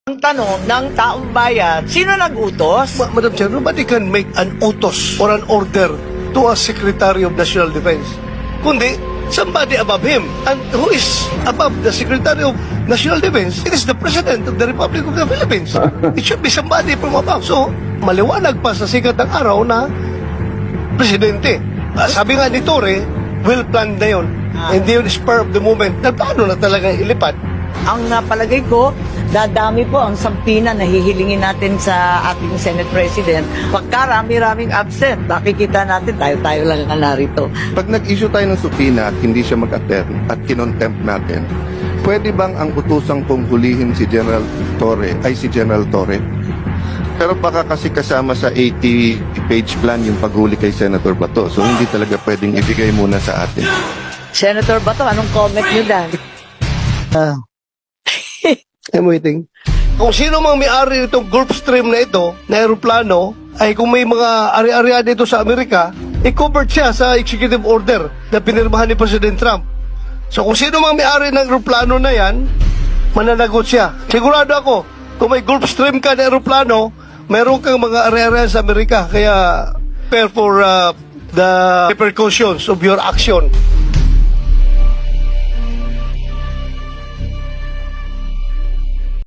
Ang tanong ng taong bayan, sino nag-utos? Madam Chair, nobody can make an utos or an order to a Secretary of National Defense. Kundi, somebody above him. And who is above the Secretary of National Defense? It is the President of the Republic of the Philippines. It should be somebody from above. So, maliwanag pa sa sikat ng araw na Presidente. Sabi nga ni Torre, well planned na yun. Hindi yun spur of the moment. Na paano na talaga ilipad? Ang palagay ko, dadami po ang sampina na hihilingin natin sa ating Senate President. Pagka rami-raming absent, makikita natin tayo-tayo lang ang narito. Pag nag-issue tayo ng subpoena at hindi siya mag-attend at kinontempt natin, pwede bang ang utusang kong hulihin si General Torre ay si General Torre? Pero baka kasi kasama sa 80-page plan yung paghuli kay Senator Bato. So hindi talaga pwedeng ibigay muna sa atin. Senator Bato, anong comment niyo dahil? I'm waiting. Kung sino mang may-ari nitong Gulfstream na ito, na aeroplano, ay kung may mga ari-arian dito sa Amerika, i-covered siya sa executive order na pinirmahan ni President Trump. So kung sino mang may-ari ng aeroplano na yan, mananagot siya. Sigurado ako, kung may Gulfstream ka na aeroplano, mayroon kang mga ari-arian sa Amerika. Kaya prepare for the repercussions of your action.